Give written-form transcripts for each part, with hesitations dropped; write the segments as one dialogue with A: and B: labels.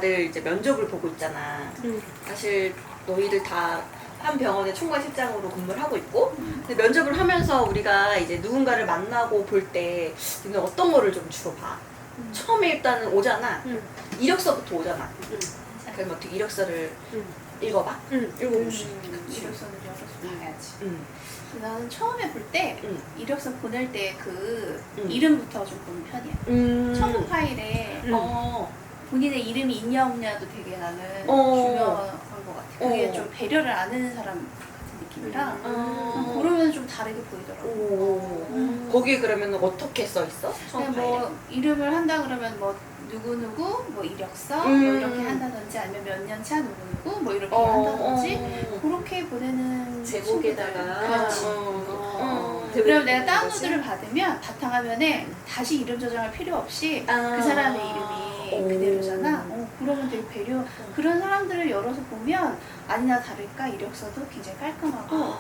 A: 다들 이제 면접을 보고 있잖아. 사실 너희들 다 한 병원의 총괄실장으로 근무를 하고 있고, 근데 면접을 하면서 우리가 이제 누군가를 만나고 볼 때 너는 어떤 거를 좀 주로 봐? 처음에 일단은 오잖아. 이력서부터 오잖아. 그럼 어떻게 이력서를 읽어봐?
B: 이력서는 열어서 봐야지. 나는 처음에 볼 때 이력서 보낼 때 그 이름부터 좀 보는 편이야. 첨부 파일에 본인의 이름이 있냐 없냐도 되게 나는 중요한 것 같아. 그게 좀 배려를 안 하는 사람 같은 느낌이라 그러면 좀 다르게 보이더라고.
A: 거기에 그러면 어떻게 써 있어?
B: 그냥 뭐 이름을 한다 그러면 뭐 누구누구 뭐 이력서 뭐 이렇게 한다든지 아니면 몇 년 차 누구누구 뭐 이렇게 한다든지 그렇게 보내는
C: 제목에다가
B: 그렇지. 그럼 내가 다운로드를 받으면 바탕화면에 다시 이름 저장할 필요 없이 그 사람의 이름이 그대로잖아. 그러면 되게 배려. 그런 사람들을 열어서 보면 아니나 다를까 이력서도 굉장히 깔끔하고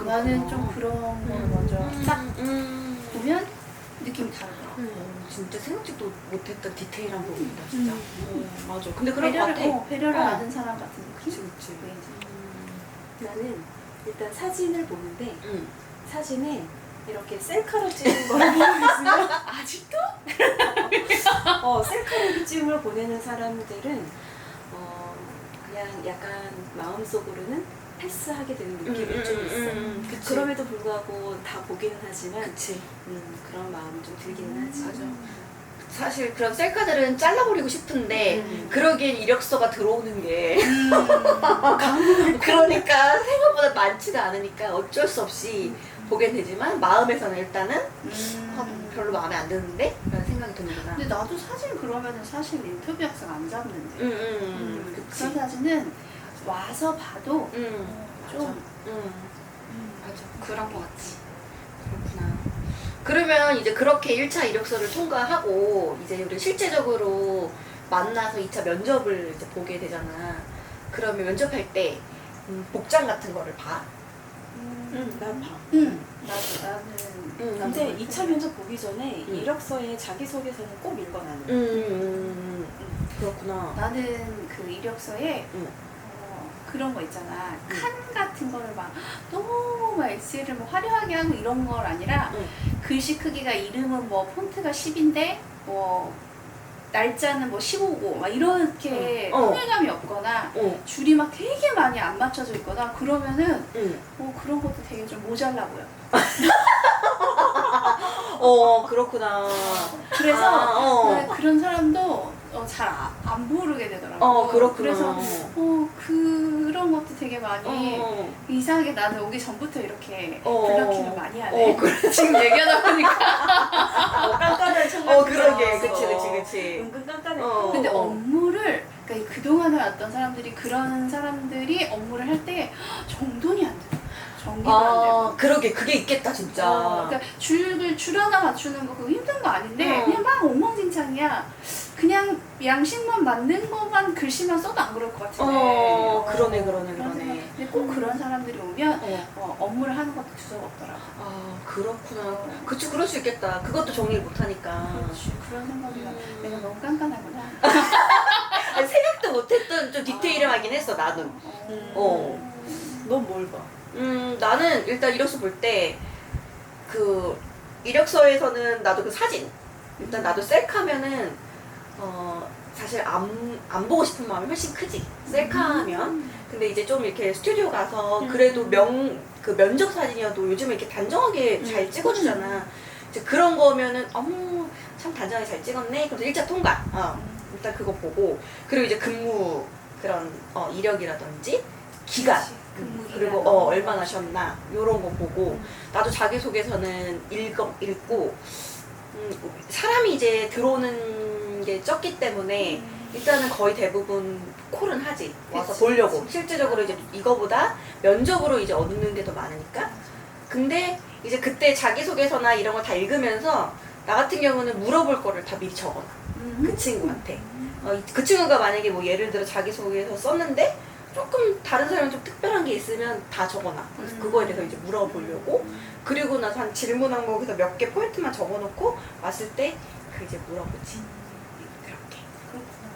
B: 나는 좀 그런 걸 먼저 딱 보면 느낌이 다르더라고.
A: 진짜 생각지도 못했던 디테일한 부분이다 진짜. 맞아. 근데 그런 거 같아.
B: 배려를 하는 사람 같은 느낌?
A: 그치.
C: 나는 일단 사진을 보는데 사진에 이렇게 셀카로 찍은 거를 보고 있으면
B: 아직도?
C: 셀카로 찍음을 보내는 사람들은 그냥 약간 마음속으로는 패스하게 되는 느낌이 좀 있어.
A: 그치.
C: 그럼에도 불구하고 다 보기는 하지만
A: 그치.
C: 그런 마음이 좀 들기는 하지.
A: 맞아. 사실 그런 셀카들은 잘라버리고 싶은데 그러기엔 이력서가 들어오는 게 그러니까 생각보다 많지가 않으니까 어쩔 수 없이 보게 되지만 마음에서는 일단은 별로 마음에 안 드는데? 라는 생각이 드는구나.
B: 근데 나도 사진 그러면은 사실 인터뷰 학생 안 잡는데 그런
A: 그치.
B: 사진은 와서 봐도
A: 좀 맞아. 그런 거 같지. 그렇구나. 그러면 이제 그렇게 1차 이력서를 통과하고 이제 우리 실제적으로 만나서 2차 면접을 이제 보게 되잖아. 그러면 면접할 때 복장 같은 거를 봐?
C: 난 봐.
B: 나는
C: 근데 2차 면접 보기 전에 이력서에 자기소개서는 꼭 읽어 나는.
A: 그렇구나.
B: 나는 그 이력서에 그런 거 있잖아. 칸 같은 거를 막 너무 막 엑셀을 뭐 화려하게 하고 이런 걸 아니라 글씨 크기가 이름은 뭐 폰트가 10인데 뭐 날짜는 뭐 15고 막 이렇게 통일감이 없거나 줄이 막 되게 많이 안 맞춰져 있거나 그러면은 그런 것도 되게 좀 모자라 보여.
A: 그렇구나.
B: 그래서 나는 그런 사람도 잘 안 부르게 되더라고.
A: 그렇구나.
B: 그래서 그런 것도 되게 많이 이상하게 나는 오기 전부터 이렇게 블러킹을 많이 하네.
A: 그래.
B: 지금 얘기하다 보니까.
C: 깐깐한 청각.
A: 그러게. 그치.
C: 은근 깐깐해.
B: 근데 업무를 그러니까 그동안에 왔던 사람들이 그런 사람들이 업무를 할 때 정돈이 안 돼. 정리가 안 되고.
A: 그러게. 그게 있겠다, 진짜.
B: 그러니까 줄 하나 맞추는 거 그거 힘든 거 아닌데 그냥 막 엉망진창이야. 그냥 양식만 맞는 것만 글씨만 써도 안 그럴 것 같은데.
A: 그러네.
B: 근데 꼭 그런 사람들이 오면 업무를 하는 것도 주저가 없더라고.
A: 그렇구나. 그치, 그럴 수 있겠다. 그것도 정리를 못하니까.
B: 그렇지. 그런 생각이 내가 너무 깐깐하구나.
A: 아니, 생각도 못했던 좀 디테일하긴 했어, 나도.
C: 넌 뭘 봐?
A: 나는 일단 이력서 볼 때, 이력서에서는 나도 그 사진. 일단 나도 셀카면은, 사실 안 보고 싶은 마음이 훨씬 크지. 셀카하면. 근데 이제 좀 이렇게 스튜디오 가서 그래도 면접 사진이어도 요즘에 이렇게 단정하게 잘 찍어주잖아. 이제 그런 거면은, 참 단정하게 잘 찍었네. 그래서 1차 통과. 일단 그거 보고. 그리고 이제 근무 그런, 이력이라든지, 기간. 그리고 얼마나 하셨나 요런 거 보고 나도 자기소개서는 읽고 사람이 이제 들어오는 게 적기 때문에 일단은 거의 대부분 콜은 하지. 와서 보려고. 실제적으로 이제 이거보다 면접으로 이제 얻는 게 더 많으니까. 근데 이제 그때 자기소개서나 이런 거 다 읽으면서 나 같은 경우는 물어볼 거를 다 미리 적어놔. 그 친구한테. 그 친구가 만약에 뭐 예를 들어 자기소개서 썼는데 조금 다른 사람이 좀 특별한 게 있으면 다 적어놔. 그래서 그거에 대해서 이제 물어보려고. 그리고 나서 한 질문 항목에서 몇 개 포인트만 적어놓고 왔을 때 이제 물어보지. 그렇게.
B: 그렇구나.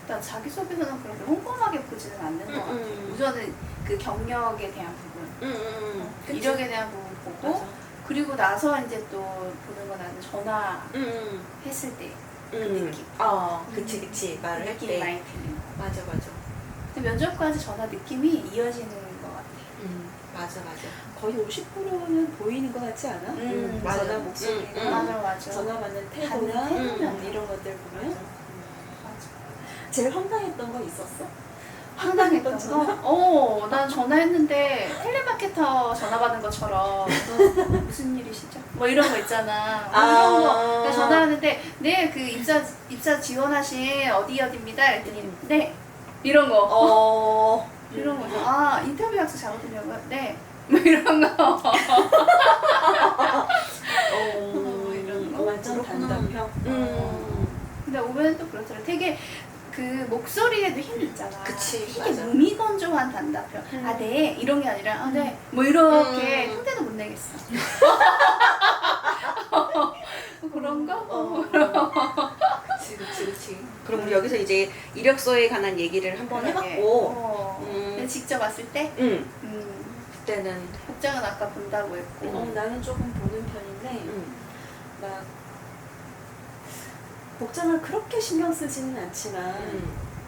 B: 일단 자기소개서는 그렇게 꼼꼼하게 보지는 않는 것 같아요. 우선은 그 경력에 대한 부분,
A: 그치.
B: 이력에 대한 부분 보고
A: 맞아.
B: 그리고 나서 이제 또 보는 건 나는 전화했을 때 그 느낌.
A: 그치. 말을 할
B: 느낌이
A: 때.
B: 많이 들리는 거.
A: 맞아.
B: 근데 면접까지 전화 느낌이 이어지는 것 같아.
A: 맞아.
C: 거의 50%는 보이는 것 같지 않아?
A: 맞아.
C: 전화 목소리나
B: 맞아.
C: 전화 받는 태도나
B: 받는 태도면
C: 이런 것들 보면
B: 맞아.
C: 제일 황당했던 거 있었어?
B: 황당했던 거? 난 전화했는데 텔레마케터 전화 받는 것처럼 무슨 일이시죠? 뭐 이런 거 있잖아. 이런 거. 내가 전화하는데 네, 그 입사 지원하신 어디입니다. 그랬더니 네. 이런 거. 이런 거. 인터뷰 약속 잡아두려고요? 네. 뭐 이런 거. 이런 거.
C: 완전 단답형.
B: 근데 오면 또 그렇더라. 되게 그 목소리에도 힘이 있잖아.
A: 그치,
B: 되게
A: 맞아.
B: 무미건조한 단답형. 네. 이런 게 아니라, 네. 뭐 이렇게 흉내는 못 내겠어. 그런 거?
A: 그치. 그럼 우리 여기서 이제 이력서에 관한 얘기를 한번 해봤고,
B: 근데 직접 왔을 때?
A: 그때는,
B: 복장은 아까 본다고 했고.
C: 나는 조금 보는 편인데 막 복장을 그렇게 신경 쓰지는 않지만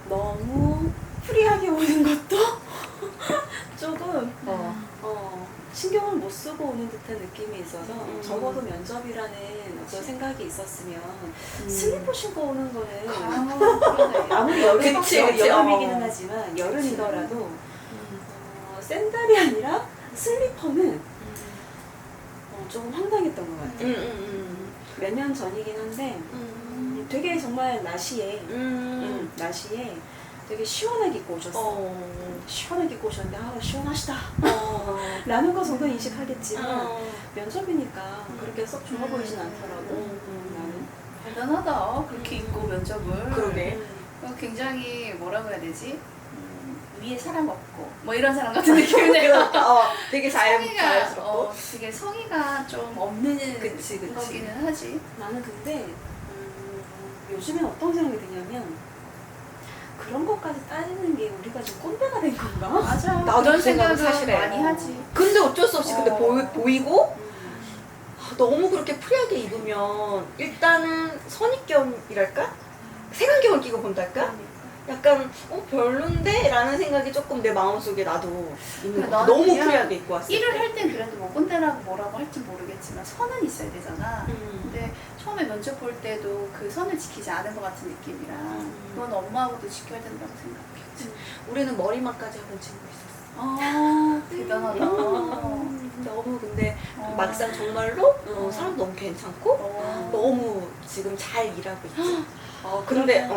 C: 너무 프리하게 오는 것도 조금 신경을 못 쓰고 오는 듯한 느낌이 있어서 적어도 면접이라는 어떤 생각이 있었으면 슬리퍼 신고 오는 거는
B: 그러네.
C: 아무리
A: 그치.
C: 여름이기는 하지만 여름이더라도 샌들이 아니라 슬리퍼는 조금 황당했던 것 같아요. 몇 년 전이긴 한데 되게 정말 날씨에 되게 시원하게 입고 오셨어. 시원하게 입고 오셨는데 시원하시다 라는 거 정도 인식하겠지만 면접이니까 그렇게 썩 좋아 보이진 않더라고. 나는
B: 대단하다. 그렇게 입고 면접을.
A: 그러게.
B: 굉장히 뭐라고 해야 되지? 위에 사람 없고 뭐 이런 사람 같은 느낌이네요.
A: 그러니까, 되게
B: 성의가
A: 자연스럽고.
B: 되게 성의가 좀 없는
A: 그치.
B: 거기는 하지.
C: 나는 근데 요즘에 어떤 생각이 드냐면 그런 것까지 따지는 게 우리가 좀 꼰대가 된 건가?
B: 맞아.
A: 나도
B: 그런
A: 그 생각은
B: 생각을
A: 사실 해.
B: 많이 하지.
A: 근데 어쩔 수 없이 근데 보이고
C: 음.
A: 너무 그렇게 프리하게 입으면 일단은 선입견이랄까? 색안경을 끼고 본달까? 약간 별론데? 라는 생각이 조금 내 마음속에 나도 있는 것 같아.
B: 나는
A: 너무
B: 그냥
A: 프리하게 입고 왔을 때.
B: 일을 할 땐 그래도 뭐 꼰대라고 뭐라고 할지 모르겠지만 선은 있어야 되잖아. 근데 처음에 면접 볼 때도 그 선을 지키지 않은 것 같은 느낌이라 그건 엄마하고도 지켜야 된다고 생각해.
A: 우리는 머리만까지 하는 친구 있었어.
B: 대단하다.
A: 너무 근데 막상 정말로 사람 너무 괜찮고 너무 지금 잘 일하고 있지. 근데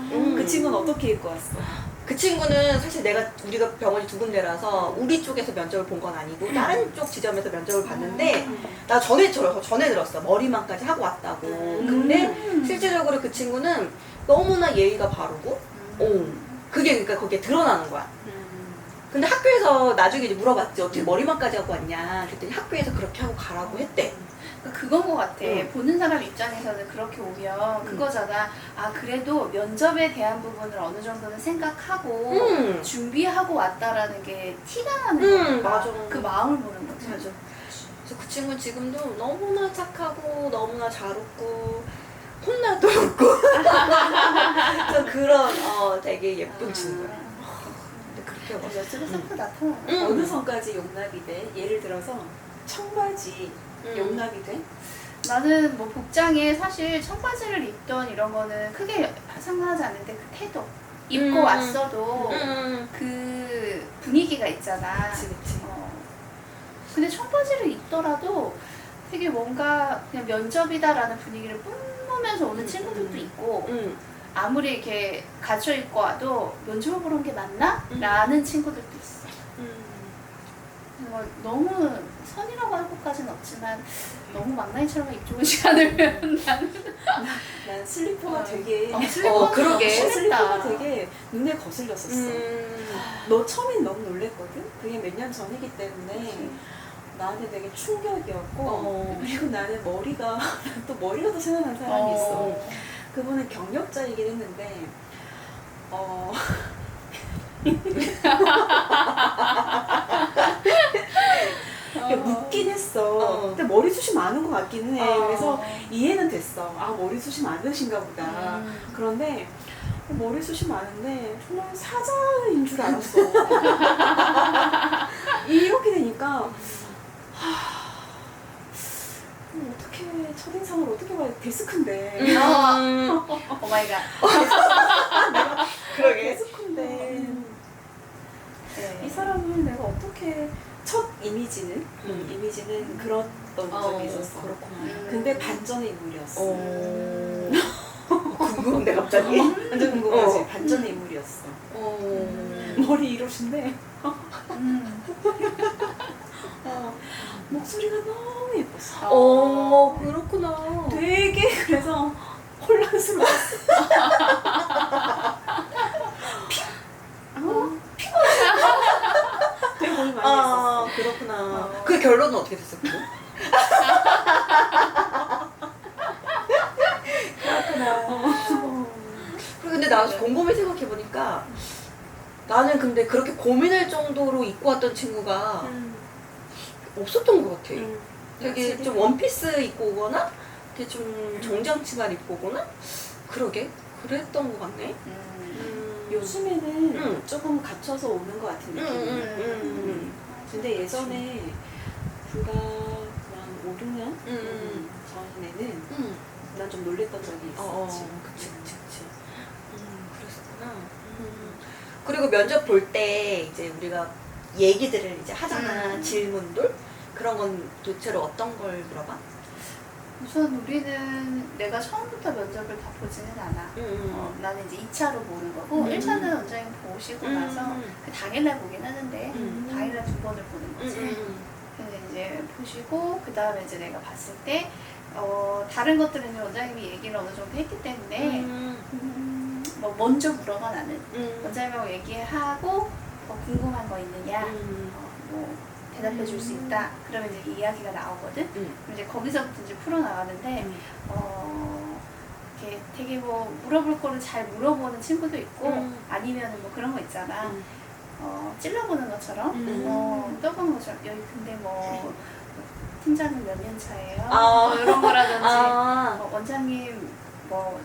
C: 그 친구는 어떻게 입고 왔어?
A: 그 친구는 사실 우리가 병원이 두 군데라서 우리 쪽에서 면접을 본 건 아니고 다른 쪽 지점에서 면접을 봤는데 나 전에 들었어. 머리만까지 하고 왔다고. 근데 실제적으로 그 친구는 너무나 예의가 바르고 그게 그러니까 거기에 드러나는 거야. 근데 학교에서 나중에 이제 물어봤지. 어떻게 머리만까지 하고 왔냐. 그랬더니 학교에서 그렇게 하고 가라고 했대.
B: 그건 것 같아. 보는 사람 입장에서는 그렇게 오면 그거잖아. 그래도 면접에 대한 부분을 어느 정도는 생각하고 준비하고 왔다라는 게 티가 나는 거야.
A: 맞아.
B: 그 마음을 보는 거지.
A: 맞아. 그래서 그 친구는 지금도 너무나 착하고 너무나 잘 웃고 혼나도 웃고 그래서 그런 되게 예쁜 친구야. 근데 그렇게 와서
B: 면접에 싹 나타나.
C: 어느 선까지 용납이 돼? 예를 들어서 청바지 용납이 돼?
B: 나는 뭐 복장에 사실 청바지를 입던 이런 거는 크게 상관하지 않는데 그 태도 입고 왔어도 그 분위기가 있잖아.
A: 그치.
B: 근데 청바지를 입더라도 되게 뭔가 그냥 면접이다라는 분위기를 뿜으면서 오는 친구들도 있고 아무리 이렇게 갖춰 입고 와도 면접을 보러 온 게 맞나? 라는 친구들도 있어. 너무 선이라고 할 것까지는 없지만 너무 망나니처럼 입 좋은 시간을
C: 난 슬리퍼가 되게
A: 그러게.
C: 슬리퍼가 되게 눈에 거슬렸었어. 너 처음엔 너무 놀랬거든? 그게 몇 년 전이기 때문에 나한테 되게 충격이었고 그리고 나는 머리가 또 머리가 더 생각난 사람이 있어. 그분은 경력자이긴 했는데 묻긴 했어.
A: 어.
C: 근데 머리숱이 많은 것 같기는 해.
B: 어.
C: 그래서 이해는 됐어. 아, 머리숱이 많으신가 보다. 그런데 머리숱이 많은데 정말 사자인 줄 알았어. 이렇게 되니까 어떻게 첫인상을 어떻게 봐야 돼? 데스크인데.
B: 오 마이 갓.
A: 그러게.
C: 데스크인데.
B: 네.
C: 이 사람을 내가 어떻게 첫 이미지는 그랬던 적이 있었어.
A: 그렇구나.
C: 근데 반전의 인물이었어.
A: 궁금한데 갑자기.
C: 완전 궁금하지?
A: 어.
C: 반전의 인물이었어.
A: 어.
C: 머리 이러신데 목소리가 너무 예뻤어.
A: 그렇구나.
C: 되게 그래서 혼란스러웠어. 되게 고민 많이 했었어.
A: 그렇구나. 그 결론은 어떻게 됐어? 그거? 근데 나 곰곰이 생각해 보니까 나는 근데 그렇게 고민할 정도로 입고 왔던 친구가 없었던 것 같아. 되게
C: 확실히.
A: 좀 원피스 입고 오거나 되게 좀 정장치만 입고 오거나 그러게 그랬던 것 같네.
C: 요즘에는 조금 갖춰서 오는 것 같은 느낌. 근데 예전에 불과 한 5, 6년 전에는 난 좀 놀랬던 적이 있었지.
A: 그치. 그랬었구나. 그리고 면접 볼 때 이제 우리가 얘기들을 이제 하잖아. 질문들. 그런 건 도대체로 어떤 걸 물어봐?
B: 우선 우리는 내가 처음부터 면접을 다 보지는 않아. 나는 이제 2차로 보는 거고 1차는 원장님 보시고 나서 그 당일날 보긴 하는데 당일날 2번을 보는 거지. 근데 이제 보시고 그 다음에 이제 내가 봤을 때 다른 것들은 이제 원장님이 얘기를 어느 정도 했기 때문에 뭐 먼저 물어봐 나는. 원장님하고 얘기하고 궁금한 거 있느냐 뭐 대답해 줄 수 있다. 그러면 이제 이야기가 나오거든. 그럼 이제 거기서부터 이제 풀어나가는데 이렇게 되게 뭐 물어볼 거를 잘 물어보는 친구도 있고 아니면은 뭐 그런 거 있잖아. 찔러보는 것처럼 떠보는 것처럼 여기 근데 뭐 팀장님 몇 년 차예요? 뭐 이런 거라든지 원장님 뭐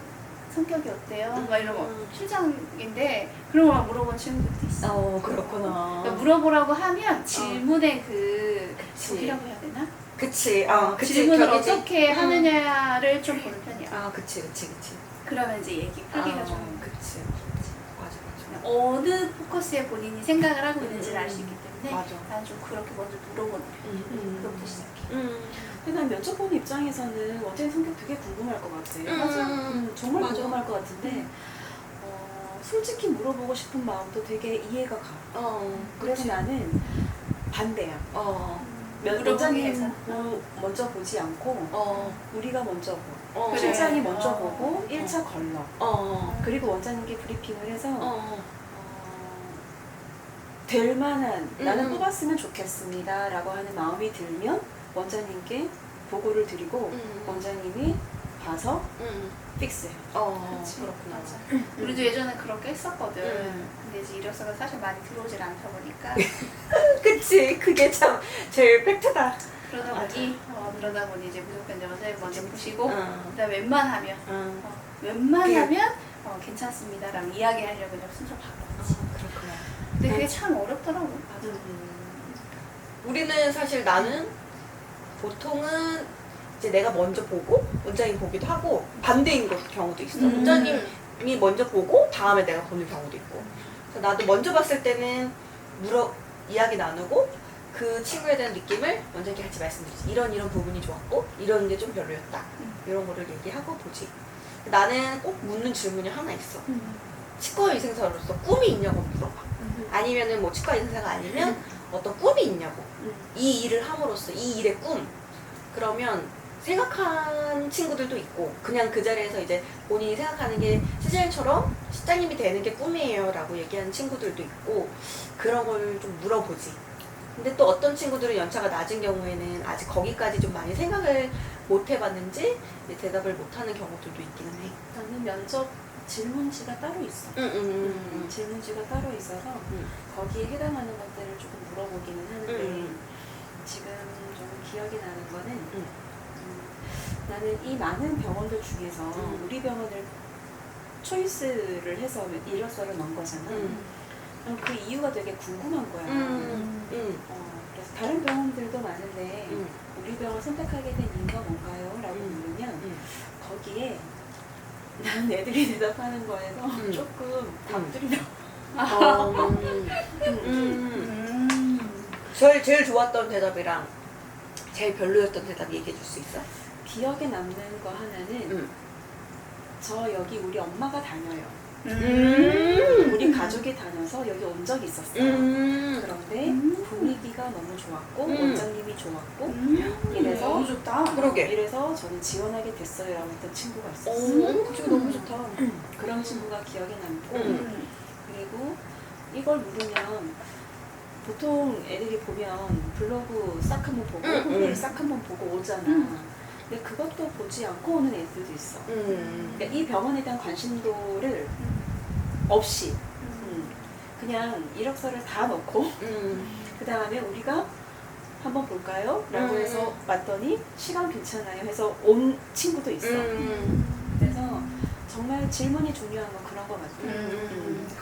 B: 성격이 어때요? 막 이런 거 실장인데 그런 거 물어본 친구들도 있어.
A: 그렇구나.
B: 그러니까 물어보라고 하면 질문의 그
A: 그치.
B: 적이라고 해야 되나?
A: 그치. 그치.
B: 질문을
A: 격이지.
B: 어떻게 하느냐를 좀 보는 편이야.
A: 그치.
B: 그러면 이제 얘기 크기가 좀
A: 그치. 맞아.
B: 어느 포커스에 본인이 생각을 하고 있는지를 알 수 있기 때문에
A: 맞아.
B: 나는 좀 그렇게 먼저 물어보는 편이야. 그것부터 시작해.
C: 근데 난 면접 보는 입장에서는 원장님 성격 되게 궁금할 것 같아. 정말
A: 맞아.
C: 궁금할 것 같은데 솔직히 물어보고 싶은 마음도 되게 이해가 가. 그래서 나는 반대야. 원장님 먼저 보지 않고 우리가 먼저 보고
B: 그래.
C: 실장이 먼저 보고 1차 걸러. 그리고 원장님께 브리핑을 해서 될 만한 나는 뽑았으면 좋겠습니다 라고 하는 마음이 들면 원장님께 보고를 드리고 원장님이 봐서 픽스해요.
B: 그치.
A: 그렇구나.
B: 맞아. 우리도 예전에 그렇게 했었거든. 근데 이제 이력서가 사실 많이 들어오질 않다 보니까
A: 그치. 그게 참 제일 팩트다.
B: 그러다 보니 이제 무조건 이제 원장님 먼저 보시고
A: 응.
B: 그다음에 웬만하면 웬만하면 괜찮습니다라고 이야기하려고 그냥 순서 바꿨지.
A: 그렇구나.
B: 근데 그게 참 어렵더라고.
A: 우리는 사실 나는 보통은 이제 내가 먼저 보고 원장님 보기도 하고 반대인 경우도 있어. 원장님이 먼저 보고 다음에 내가 보는 경우도 있고. 그래서 나도 먼저 봤을 때는 이야기 나누고 그 친구에 대한 느낌을 원장님께 같이 말씀드리지. 이런 부분이 좋았고 이런 게 좀 별로였다. 이런 거를 얘기하고 보지. 나는 꼭 묻는 질문이 하나 있어. 치과 의생사로서 꿈이 있냐고 물어봐. 아니면은 뭐 치과 의생사가 아니면 어떤 꿈이 있냐고. 이 일을 함으로써 이 일의 꿈. 그러면 생각한 친구들도 있고 그냥 그 자리에서 이제 본인이 생각하는 게 실장님이 되는 게 꿈이에요 라고 얘기하는 친구들도 있고 그런 걸 좀 물어보지. 근데 또 어떤 친구들은 연차가 낮은 경우에는 아직 거기까지 좀 많이 생각을 못 해봤는지 대답을 못 하는 경우들도 있기는 해.
C: 나는 면접 질문지가 따로 있어. 질문지가 따로 있어서 거기에 해당하는 것들을 조금 물어보기는 하는데 지금 좀 기억이 나는 거는 나는 이 많은 병원들 중에서 우리 병원을 초이스를 해서 이력서를 넣은 거잖아. 그 이유가 되게 궁금한 거야. 그래서 다른 병원들도 많은데 우리 병을 선택하게 된 이유가 뭔가요? 라고 물으면 거기에 난 애들이 대답하는 거에서 조금 답들이 나와.
A: 제일 좋았던 대답이랑 제일 별로였던 대답 얘기해 줄 수 있어?
C: 기억에 남는 거 하나는 저 여기 우리 엄마가 다녀요. 우리 가족이 다녀서 여기 온 적이 있었어요. 그런데 분위기가 너무 좋았고 원장님이 좋았고 이래서
B: 너무 좋다.
A: 그러게.
C: 이래서 저는 지원하게 됐어요 라고 했던 친구가 있었어.
A: 그거 너무 좋다.
C: 그런 친구가 기억에 남고 그리고 이걸 물으면 보통 애들이 보면 블로그 싹 한번 보고 후기를 싹 한번 보고 오잖아. 근데 그것도 보지 않고 오는 애들도 있어. 그러니까 이 병원에 대한 관심도를 없이 그냥 이력서를 다 넣고 그 다음에 우리가 한번 볼까요? 라고 해서 왔더니 시간 괜찮아요 해서 온 친구도 있어. 그래서 정말 질문이 중요한 건 그런 거 같아요.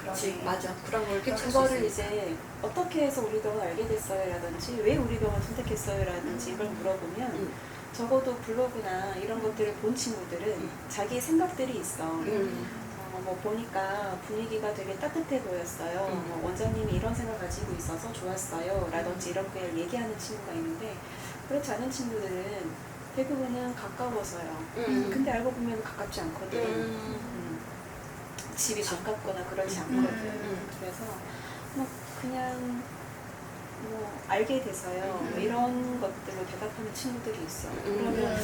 A: 그렇지. 맞아. 그런 걸
C: 그거를 이제 어떻게 해서 우리 병을 알게 됐어요? 라든지 왜 우리 병을 선택했어요? 라든지 이걸 물어보면 적어도 블로그나 이런 것들을 본 친구들은 자기 생각들이 있어. 뭐 보니까 분위기가 되게 따뜻해 보였어요. 뭐 원장님이 이런 생각 가지고 있어서 좋았어요. 라든지 이런 걸 얘기하는 친구가 있는데 그렇지 않은 친구들은 대부분은 가까워서요. 근데 알고 보면 가깝지 않거든. 집이 가깝거나 그러지 않거든. 그래서 뭐 그냥 뭐 알게 돼서요. 뭐 이런 것들로 대답하는 친구들이 있어. 그러면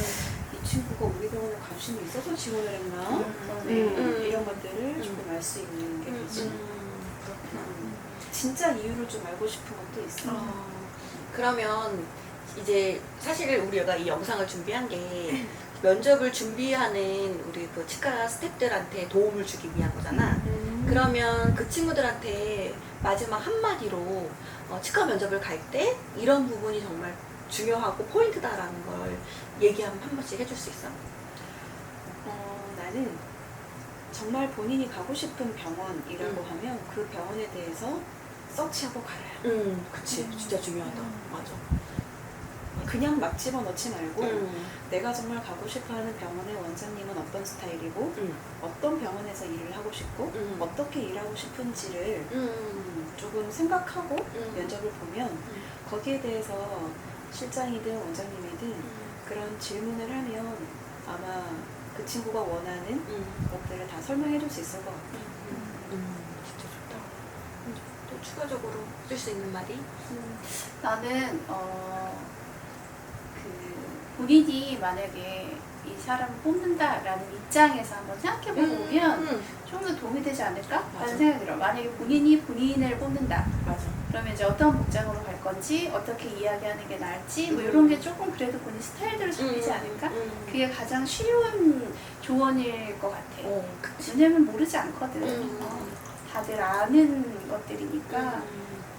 C: 이 친구가 우리 병원에 관심이 있어서 지원을 했나? 이런 것들을 조금 알 수 있는 게 되지. 진짜 이유를 좀 알고 싶은 것도 있어.
A: 그러면 이제 사실 우리가 이 영상을 준비한 게 면접을 준비하는 우리 그 치과 스태프들한테 도움을 주기 위한 거잖아. 그러면 그 친구들한테 마지막 한마디로 치과 면접을 갈 때 이런 부분이 정말 중요하고 포인트다라는 걸 얘기 한 번씩 해줄 수 있어?
C: 나는 정말 본인이 가고 싶은 병원이라고 하면 그 병원에 대해서 서치하고 가요.
A: 그치. 진짜 중요하다. 맞아.
C: 그냥 막 집어넣지 말고 내가 정말 가고 싶어하는 병원의 원장님은 어떤 스타일이고 어떤 병원에서 일을 하고 싶고 어떻게 일하고 싶은지를 조금 생각하고 면접을 보면 거기에 대해서 실장이든 원장님이든 그런 질문을 하면 아마 그 친구가 원하는 것들을 다 설명해 줄 수 있을 것 같아요.
A: 진짜 좋다. 또 추가적으로 해줄 수 있는 말이?
B: 나는 본인이 만약에 이 사람을 뽑는다라는 입장에서 한번 생각해 보고 보면 좀 더 도움이 되지 않을까?
A: 맞아.
B: 라는 생각이 들어. 만약에 본인이 본인을 뽑는다.
A: 맞아.
B: 그러면 이제 어떤 복장으로 갈 건지, 어떻게 이야기하는 게 나을지, 뭐 이런 게 조금 그래도 본인 스타일대로 잡히지 않을까? 그게 가장 쉬운 조언일 것 같아. 왜냐면 모르지 않거든. 다들 아는 것들이니까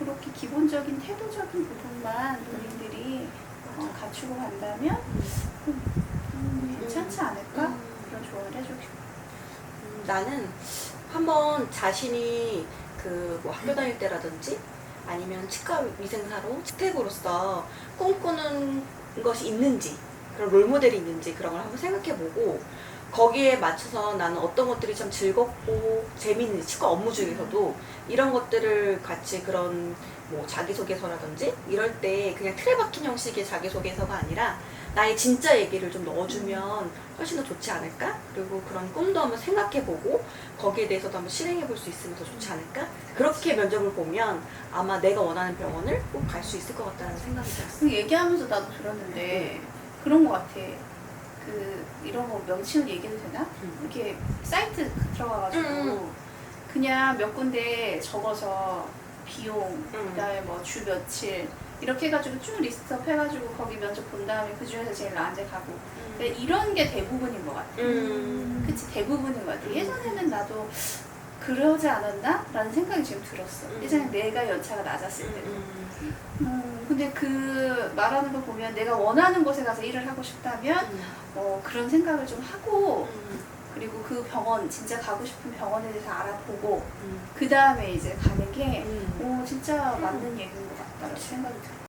B: 그렇게 기본적인 태도적인 부분만 본인들이 갖추고 간다면 괜찮지 않을까? 그런 조언을 해주고 싶어.
A: 나는 한번 자신이 그 뭐 학교 다닐 때라든지 아니면 치과 위생사로 스텝으로서 꿈꾸는 것이 있는지 그런 롤모델이 있는지 그런 걸 한번 생각해보고 거기에 맞춰서 나는 어떤 것들이 참 즐겁고 재미있는지 치과 업무 중에서도 이런 것들을 같이 그런 뭐 자기소개서라든지 이럴 때 그냥 틀에 박힌 형식의 자기소개서가 아니라 나의 진짜 얘기를 좀 넣어주면 훨씬 더 좋지 않을까? 그리고 그런 꿈도 한번 생각해보고 거기에 대해서도 한번 실행해볼 수 있으면 더 좋지 않을까? 그렇게 면접을 보면 아마 내가 원하는 병원을 꼭 갈 수 있을 것 같다는 생각이 들었어.
B: 그 얘기하면서 나도 들었는데 그런 것 같아. 이런 거 명칭을 얘기해도 되나? 이렇게 사이트 들어가가지고 그냥 몇 군데 적어서 비용, 그다음에 뭐 주 며칠 이렇게 해가지고 쭉 리스트업 해가지고 거기 면접 본 다음에 그 중에서 제일 나은 데 가고 근데 이런 게 대부분인 것 같아. 그치 대부분인 것 같아. 예전에는 나도 그러지 않았나? 라는 생각이 지금 들었어. 예전에 내가 연차가 낮았을 때도. 근데 그 말하는 거 보면 내가 원하는 곳에 가서 일을 하고 싶다면 그런 생각을 좀 하고 그리고 그 병원 진짜 가고 싶은 병원에 대해서 알아보고 그 다음에 이제 가는 게 진짜 맞는 얘기인 것 같다라는 생각이 들어요.